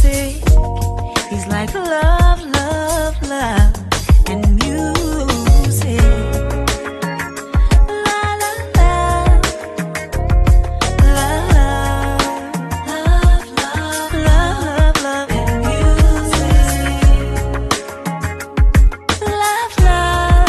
music. He's like love, love, love, and music. La la la, love, love, love, love, love, and music. Love, love.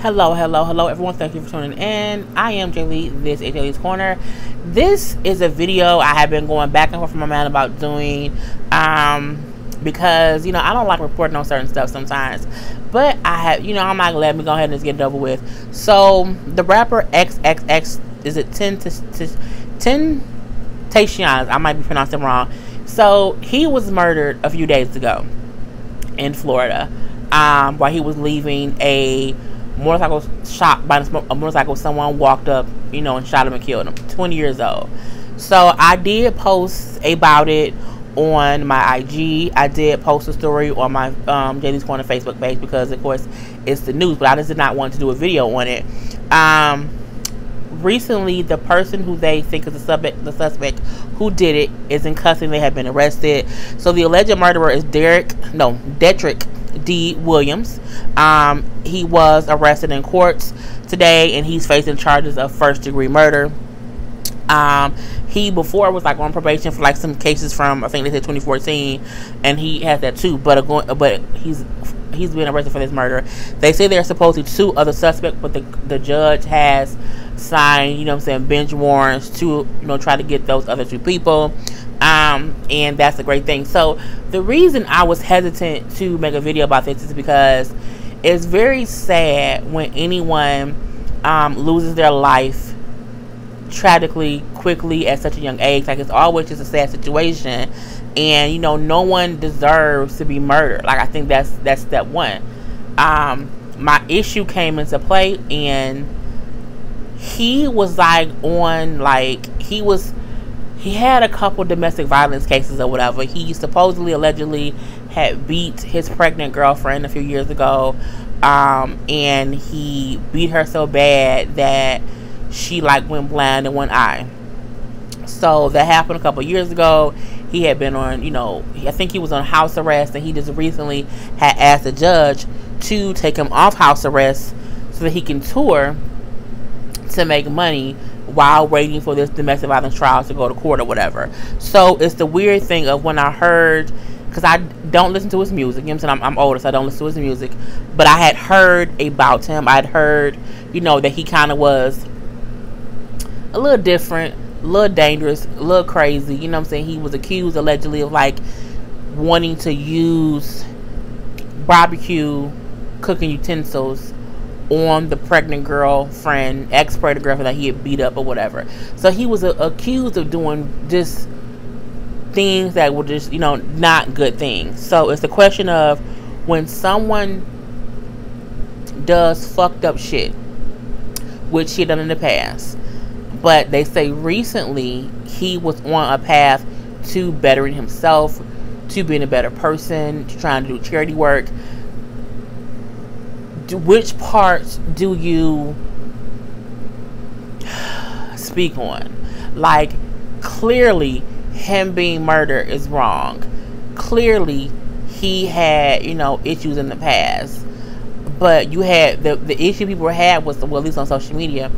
Hello everyone, thank you for tuning in. I am Jaylee. This is Jaylee's Corner. This is a video I have been going back and forth with my man about doing because, you know, I don't like reporting on certain stuff sometimes, but I have, you know, I'm not gonna let me go ahead and just get it over with. So the rapper X.X.X. is it Tentacion? I might be pronouncing it wrong. So he was murdered a few days ago in Florida while he was leaving a motorcycle shot by a motorcycle. Someone walked up, you know, and shot him and killed him. 20 years old. So I did post about it on my IG. I did post a story on my Jaylee's Corner Facebook page because, of course, it's the news, but I just did not want to do a video on it. Recently, the person who they think is the suspect who did it is in custody. They have been arrested. So the alleged murderer is Dedrick D. Williams. He was arrested in courts today, and he's facing charges of first-degree murder. He before was like on probation for like some cases from, I think they said 2014, and he has that too. But he's been arrested for this murder. They say there are supposedly 2 other suspects, but the judge has signed, you know what I'm saying, bench warrants to, you know, try to get those other 2 people. And that's a great thing. So the reason I was hesitant to make a video about this is because it's very sad when anyone loses their life tragically, quickly, at such a young age. Like, it's always just a sad situation, and, you know, no one deserves to be murdered. Like, I think that's step one. My issue came into play, and he was like on, like, he had a couple domestic violence cases or whatever. He supposedly, allegedly had beat his pregnant girlfriend a few years ago, and he beat her so bad that she like went blind in one eye. So that happened a couple years ago. He had been on, you know, I think he was on house arrest, and he just recently had asked the judge to take him off house arrest so that he can tour to make money while waiting for this domestic violence trial to go to court or whatever. So it's the weird thing of when I heard, because I don't listen to his music, you know what I'm saying, I'm older, so I don't listen to his music, but I had heard about him. I'd heard, you know, that he kind of was a little different, a little dangerous, a little crazy, you know what I'm saying. He was accused allegedly of like wanting to use barbecue cooking utensils on the pregnant girlfriend, ex-pregnant girlfriend that he had beat up or whatever. So he was accused of doing just things that were just, you know, not good things. So it's the question of when someone does fucked up shit, which he done in the past, but they say recently he was on a path to bettering himself, to being a better person, to trying to do charity work. Which parts do you speak on? Like, clearly him being murdered is wrong. Clearly he had, you know, issues in the past, but you had the issue people had was, well, at least on social media,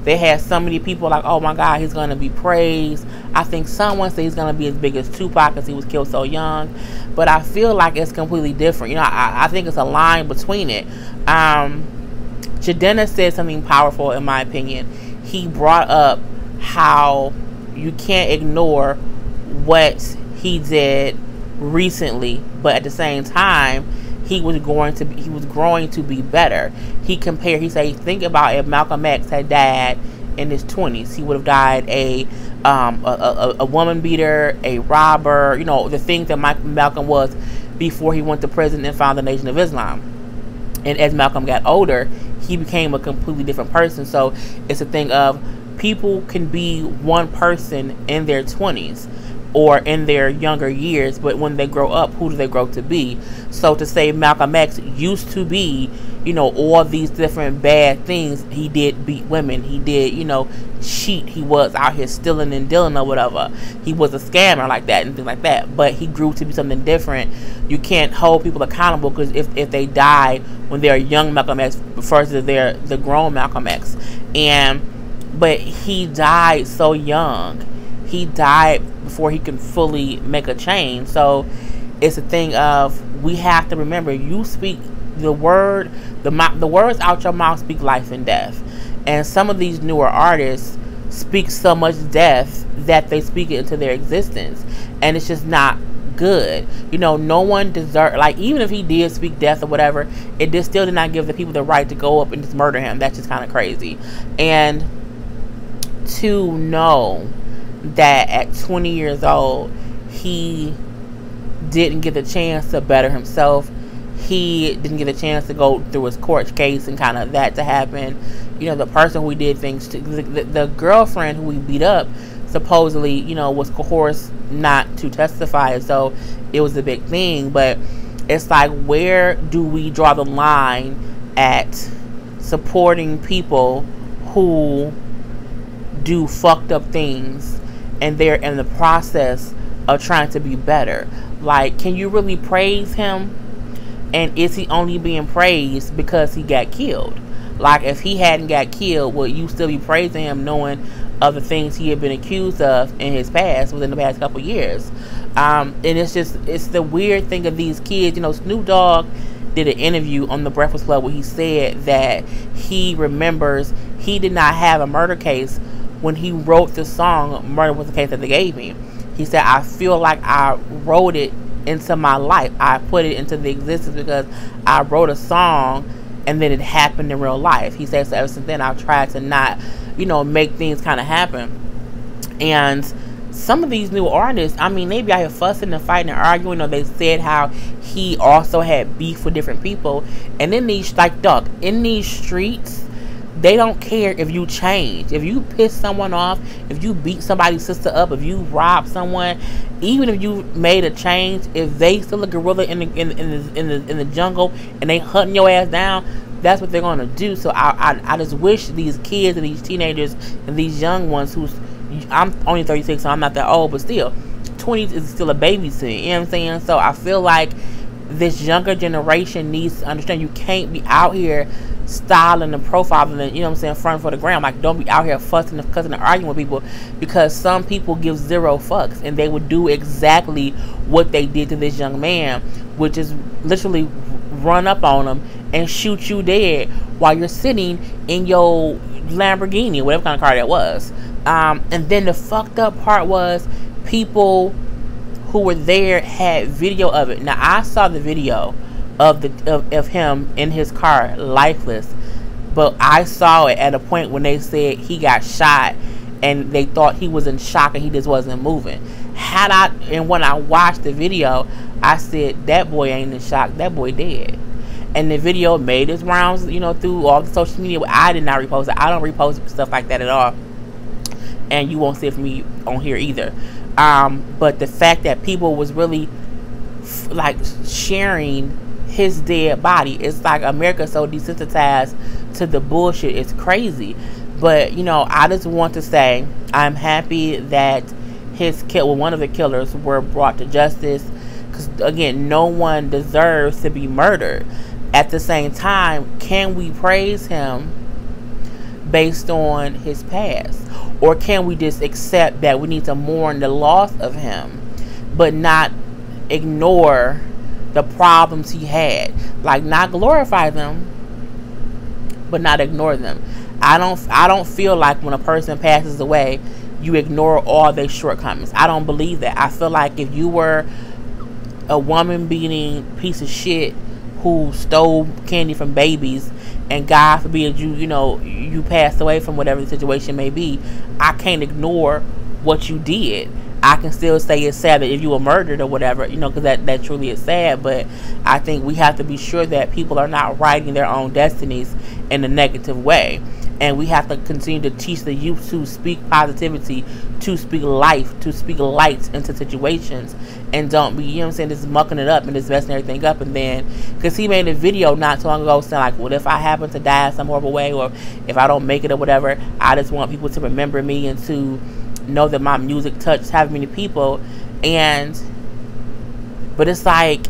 they had so many people like, oh my God, he's going to be praised. I think someone said he's going to be as big as Tupac because he was killed so young. But I feel like it's completely different. You know, I think it's a line between it. Jadena said something powerful, in my opinion. He brought up how you can't ignore what he did recently, but at the same time, he was growing to be better. He said, think about if Malcolm X had died in his 20s. He would have died a woman beater, a robber, you know, the things that Malcolm was before he went to prison and found the Nation of Islam. And as Malcolm got older, he became a completely different person. So it's a thing of people can be one person in their 20s, or in their younger years, but when they grow up, who do they grow to be? So to say Malcolm X used to be, you know, all these different bad things. He did beat women, he did, you know, cheat, he was out here stealing and dealing or whatever, he was a scammer like that and things like that, but he grew to be something different. You can't hold people accountable, because if they die when they're young Malcolm X versus they're the grown Malcolm X. But he died so young. He died before he can fully make a change. So it's a thing of, we have to remember, you speak the word, the words out your mouth speak life and death. And some of these newer artists speak so much death that they speak it into their existence, and it's just not good. You know, no one deserves, like, even if he did speak death or whatever, it just still did not give the people the right to go up and just murder him. That's just kind of crazy. And to know that at 20 years old, he didn't get the chance to better himself. He didn't get a chance to go through his court case and kind of that to happen. You know, the person who he did things to, the girlfriend who he beat up, supposedly, you know, was coerced not to testify. So it was a big thing. But it's like, where do we draw the line at supporting people who do fucked up things and they're in the process of trying to be better? Like, can you really praise him? And is he only being praised because he got killed? Like, if he hadn't got killed, would you still be praising him, knowing of the things he had been accused of in his past, within the past couple years? And it's the weird thing of these kids. You know, Snoop Dogg did an interview on the Breakfast Club where he said that he remembers he did not have a murder case when he wrote the song "Murder Was the Case That They Gave Me." He said, I feel like I wrote it into my life. I put it into the existence because I wrote a song and then it happened in real life. He said, so ever since then I've tried to not, you know, make things kind of happen. And some of these new artists, I mean, they be out here fussing and fighting and arguing. You know, they said how he also had beef with different people. And in these, like, dog, in these streets, they don't care if you change. If you piss someone off, if you beat somebody's sister up, if you rob someone, even if you made a change, if they still a gorilla in the jungle and they hunting your ass down, that's what they're gonna do. So I just wish these kids and these teenagers and these young ones, who's, I'm only 36, so I'm not that old, but still 20 is still a baby to me, you know what I'm saying? So I feel like this younger generation needs to understand, you can't be out here styling and profiling and, you know what I'm saying, front for the ground. Like, don't be out here fussing and cussing and arguing with people, because some people give zero fucks and they would do exactly what they did to this young man, which is literally run up on him and shoot you dead while you're sitting in your Lamborghini, whatever kind of car that was. And then the fucked up part was, people who were there had video of it. Now, I saw the video of him in his car lifeless, but I saw it at a point when they said he got shot and they thought he was in shock and he just wasn't moving. And when I watched the video, I said, that boy ain't in shock, that boy dead. And the video made its rounds, you know, through all the social media. I did not repost it. I don't repost stuff like that at all, and you won't see it from me on here either. But the fact that people was really like sharing his dead body, it's like America's so desensitized to the bullshit, it's crazy. But, you know, I just want to say, I'm happy that one of the killers were brought to justice, because again, no one deserves to be murdered. At the same time, can we praise him based on his past, or can we just accept that we need to mourn the loss of him but not ignore the problems he had? Like, not glorify them but not ignore them. I don't feel like when a person passes away you ignore all their shortcomings. I don't believe that. I feel like if you were a woman beating piece of shit who stole candy from babies, and God forbid you passed away from whatever the situation may be, I can't ignore what you did. I can still say it's sad that if you were murdered or whatever, because that truly is sad. But I think we have to be sure that people are not writing their own destinies in a negative way. And we have to continue to teach the youth to speak positivity, to speak life, to speak light into situations, and don't be, you know what I'm saying, just mucking it up and just messing everything up. And then, because he made a video not so long ago saying like, what if I happen to die in some horrible way, or if I don't make it or whatever, I just want people to remember me and to know that my music touched how many people. And but it's like,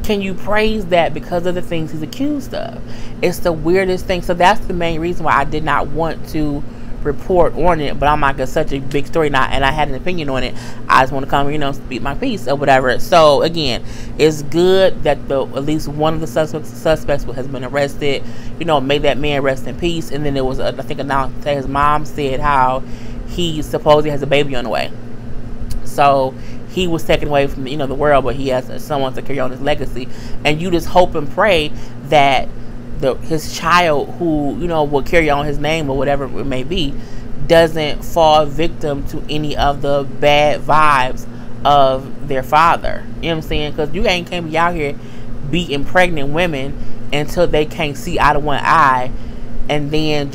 can you praise that because of the things he's accused of? It's the weirdest thing. So that's the main reason why I did not want to report on it. But I'm like, it's such a big story now, and I had an opinion on it. I just want to come, you know, speak my piece or whatever. So again, it's good that at least one of the suspects has been arrested. You know, may that man rest in peace. And then there was, I think, announced that his mom said how he supposedly has a baby on the way. So he was taken away from, you know, the world, but he has someone to carry on his legacy. And you just hope and pray that his child, who, you know, will carry on his name or whatever it may be, doesn't fall victim to any of the bad vibes of their father. You know what I'm saying? Because you can't be out here beating pregnant women until they can't see out of one eye, and then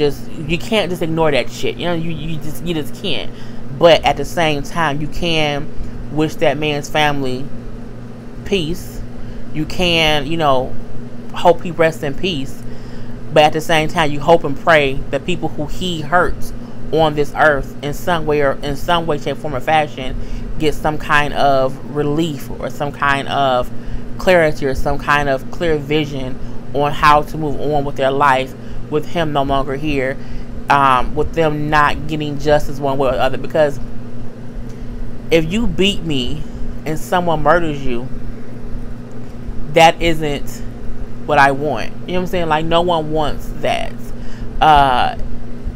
you can't just ignore that shit. You know, you just can't. But at the same time, you can wish that man's family peace. You can, you know, hope he rests in peace. But at the same time, you hope and pray that people who he hurts on this earth in some way, shape, form, or fashion, get some kind of relief or some kind of clarity or some kind of clear vision on how to move on with their life with him no longer here, with them not getting justice one way or the other. Because if you beat me and someone murders you, that isn't what I want. You know what I'm saying? Like, no one wants that.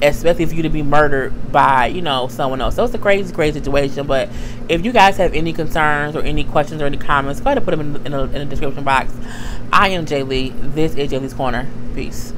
Especially if you to be murdered by, you know, someone else. So it's a crazy, crazy situation. But if you guys have any concerns or any questions or any comments, go ahead and put them in the description box. I am Jay Lee. This is Jay Lee's Corner. Peace.